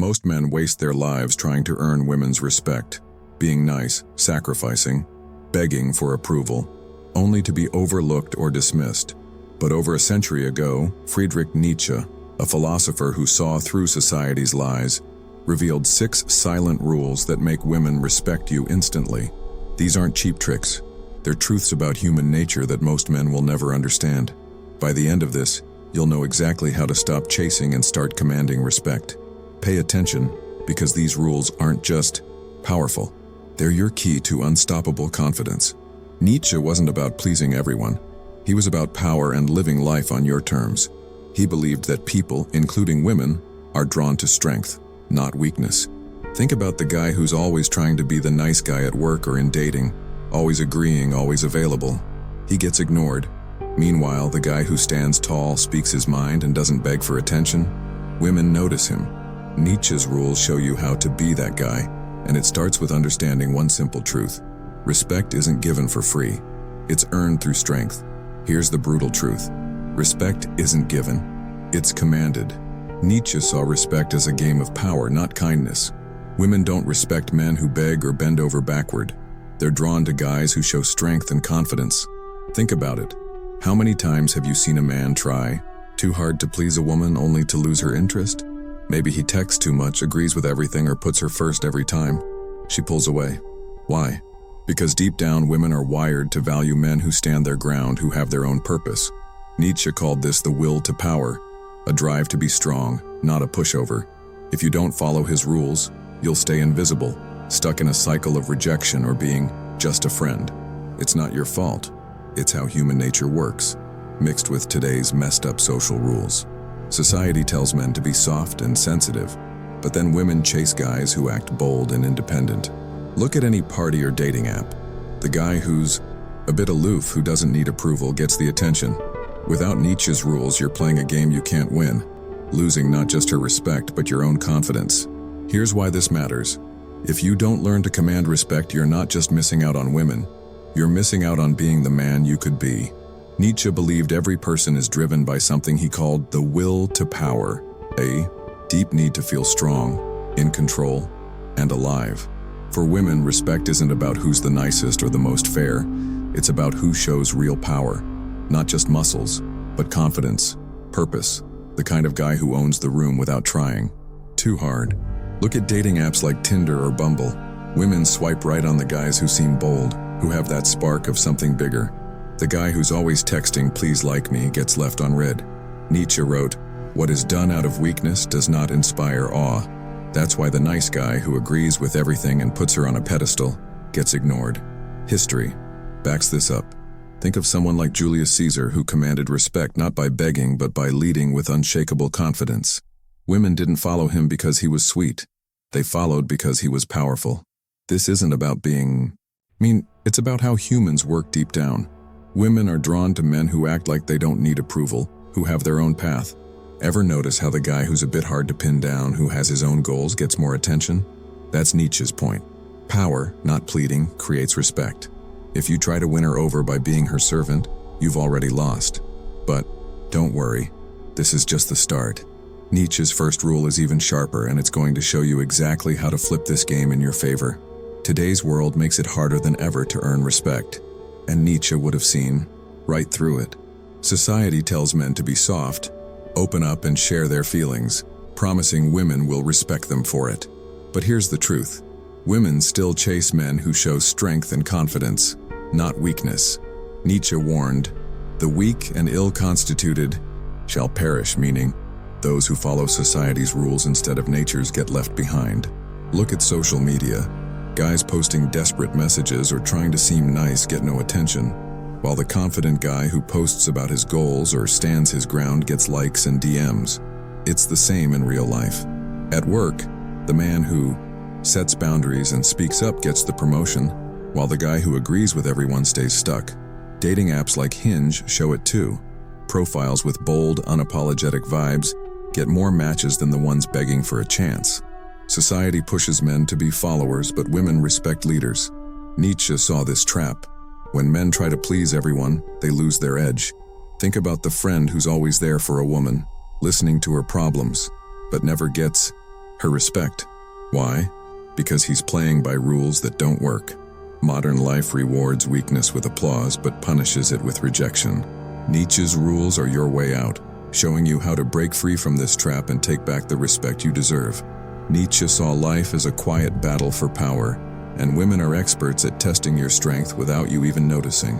Most men waste their lives trying to earn women's respect, being nice, sacrificing, begging for approval, only to be overlooked or dismissed. But over a century ago, Friedrich Nietzsche, a philosopher who saw through society's lies, revealed 6 silent rules that make women respect you instantly. These aren't cheap tricks. They're truths about human nature that most men will never understand. By the end of this, you'll know exactly how to stop chasing and start commanding respect. Pay attention, because these rules aren't just powerful. They're your key to unstoppable confidence. Nietzsche wasn't about pleasing everyone. He was about power and living life on your terms. He believed that people, including women, are drawn to strength, not weakness. Think about the guy who's always trying to be the nice guy at work or in dating, always agreeing, always available. He gets ignored. Meanwhile, the guy who stands tall, speaks his mind, and doesn't beg for attention, women notice him. Nietzsche's rules show you how to be that guy, and it starts with understanding one simple truth. Respect isn't given for free. It's earned through strength. Here's the brutal truth. Respect isn't given. It's commanded. Nietzsche saw respect as a game of power, not kindness. Women don't respect men who beg or bend over backward. They're drawn to guys who show strength and confidence. Think about it. How many times have you seen a man try too hard to please a woman only to lose her interest? Maybe he texts too much, agrees with everything, or puts her first every time. She pulls away. Why? Because deep down, women are wired to value men who stand their ground, who have their own purpose. Nietzsche called this the will to power, a drive to be strong, not a pushover. If you don't follow his rules, you'll stay invisible, stuck in a cycle of rejection or being just a friend. It's not your fault. It's how human nature works, mixed with today's messed up social rules. Society tells men to be soft and sensitive, but then women chase guys who act bold and independent. Look at any party or dating app. The guy who's a bit aloof, who doesn't need approval, gets the attention. Without Nietzsche's rules, you're playing a game you can't win, losing not just her respect, but your own confidence. Here's why this matters. If you don't learn to command respect, you're not just missing out on women, you're missing out on being the man you could be. Nietzsche believed every person is driven by something he called the will to power, a deep need to feel strong, in control, and alive. For women, respect isn't about who's the nicest or the most fair. It's about who shows real power. Not just muscles, but confidence, purpose, the kind of guy who owns the room without trying too hard. Look at dating apps like Tinder or Bumble. Women swipe right on the guys who seem bold, who have that spark of something bigger. The guy who's always texting, "Please like me," gets left unread. Nietzsche wrote, "What is done out of weakness does not inspire awe." That's why the nice guy who agrees with everything and puts her on a pedestal gets ignored. History backs this up. Think of someone like Julius Caesar, who commanded respect not by begging but by leading with unshakable confidence. Women didn't follow him because he was sweet. They followed because he was powerful. This isn't about being it's about how humans work deep down. Women are drawn to men who act like they don't need approval, who have their own path. Ever notice how the guy who's a bit hard to pin down, who has his own goals, gets more attention? That's Nietzsche's point. Power, not pleading, creates respect. If you try to win her over by being her servant, you've already lost. But don't worry, this is just the start. Nietzsche's first rule is even sharper, and it's going to show you exactly how to flip this game in your favor. Today's world makes it harder than ever to earn respect, and Nietzsche would have seen right through it. Society tells men to be soft, open up and share their feelings, promising women will respect them for it. But here's the truth. Women still chase men who show strength and confidence, not weakness. Nietzsche warned, "The weak and ill-constituted shall perish," meaning those who follow society's rules instead of nature's get left behind. Look at social media. Guys posting desperate messages or trying to seem nice get no attention, while the confident guy who posts about his goals or stands his ground gets likes and DMs. It's the same in real life. At work, the man who sets boundaries and speaks up gets the promotion, while the guy who agrees with everyone stays stuck. Dating apps like Hinge show it too. Profiles with bold, unapologetic vibes get more matches than the ones begging for a chance. Society pushes men to be followers, but women respect leaders. Nietzsche saw this trap. When men try to please everyone, they lose their edge. Think about the friend who's always there for a woman, listening to her problems, but never gets Her respect. Why? Because he's playing by rules that don't work. Modern life rewards weakness with applause but punishes it with rejection. Nietzsche's rules are your way out, showing you how to break free from this trap and take back the respect you deserve. Nietzsche saw life as a quiet battle for power, and women are experts at testing your strength without you even noticing.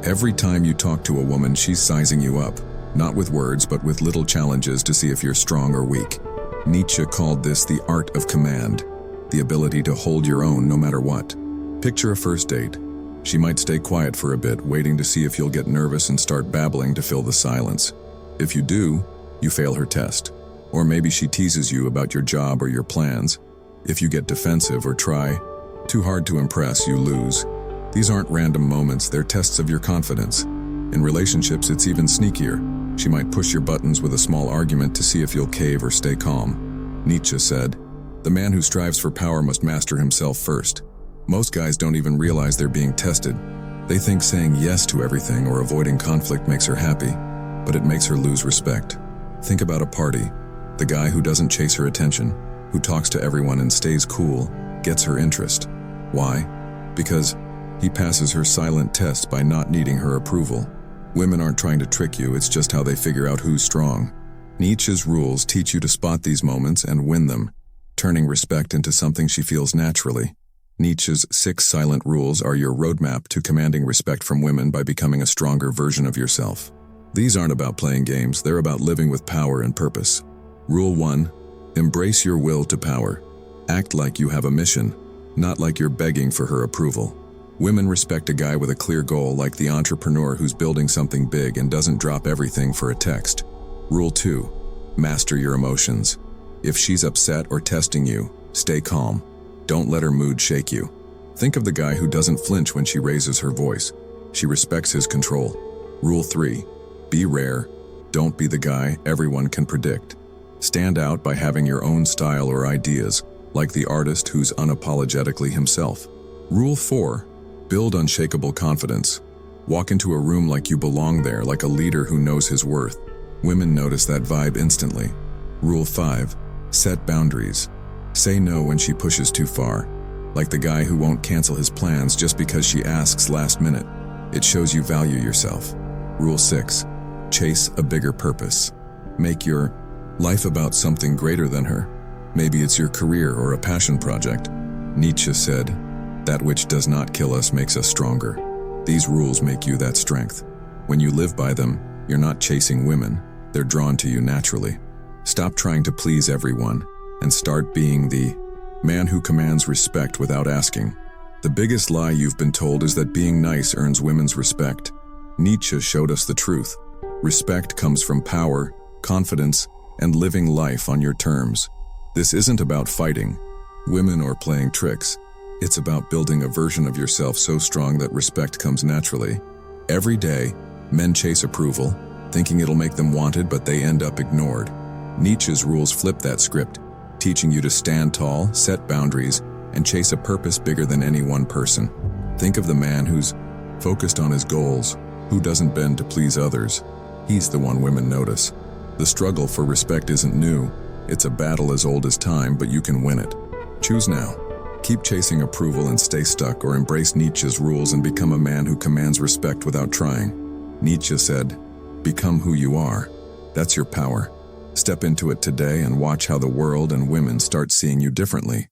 Every time you talk to a woman, she's sizing you up, not with words but with little challenges to see if you're strong or weak. Nietzsche called this the art of command, the ability to hold your own no matter what. Picture a first date. She might stay quiet for a bit, waiting to see if you'll get nervous and start babbling to fill the silence. If you do, you fail her test. Or maybe she teases you about your job or your plans. If you get defensive or try too hard to impress, you lose. These aren't random moments, they're tests of your confidence. In relationships, it's even sneakier. She might push your buttons with a small argument to see if you'll cave or stay calm. Nietzsche said, "The man who strives for power must master himself first." Most guys don't even realize they're being tested. They think saying yes to everything or avoiding conflict makes her happy, but it makes her lose respect. Think about a party. The guy who doesn't chase her attention, who talks to everyone and stays cool, gets her interest. Why? Because he passes her silent test by not needing her approval. Women aren't trying to trick you, it's just how they figure out who's strong. Nietzsche's rules teach you to spot these moments and win them, turning respect into something she feels naturally. Nietzsche's 6 silent rules are your roadmap to commanding respect from women by becoming a stronger version of yourself. These aren't about playing games, they're about living with power and purpose. Rule 1. Embrace your will to power. Act like you have a mission, not like you're begging for her approval. Women respect a guy with a clear goal, like the entrepreneur who's building something big and doesn't drop everything for a text. Rule 2. Master your emotions. If she's upset or testing you, stay calm. Don't let her mood shake you. Think of the guy who doesn't flinch when she raises her voice. She respects his control. Rule 3. Be rare. Don't be the guy everyone can predict. Stand out by having your own style or ideas, like the artist who's unapologetically himself. Rule 4. Build unshakable confidence. Walk into a room like you belong there, like a leader who knows his worth. Women notice that vibe instantly. Rule 5. Set boundaries. Say no when she pushes too far, like the guy who won't cancel his plans just because she asks last minute. It shows you value yourself. Rule 6. Chase a bigger purpose. Make your life about something greater than her. Maybe it's your career or a passion project. Nietzsche said, "That which does not kill us makes us stronger." These rules make you that strength. When you live by them, you're not chasing women, they're drawn to you naturally. Stop trying to please everyone and start being the man who commands respect without asking. The biggest lie you've been told is that being nice earns women's respect. Nietzsche showed us the truth. Respect comes from power, confidence, and living life on your terms. This isn't about fighting women or playing tricks. It's about building a version of yourself so strong that respect comes naturally. Every day, men chase approval, thinking it'll make them wanted, but they end up ignored. Nietzsche's rules flip that script, teaching you to stand tall, set boundaries, and chase a purpose bigger than any one person. Think of the man who's focused on his goals, who doesn't bend to please others. He's the one women notice. The struggle for respect isn't new. It's a battle as old as time, but you can win it. Choose now. Keep chasing approval and stay stuck, or embrace Nietzsche's rules and become a man who commands respect without trying. Nietzsche said, "Become who you are. That's your power. Step into it today and watch how the world and women start seeing you differently."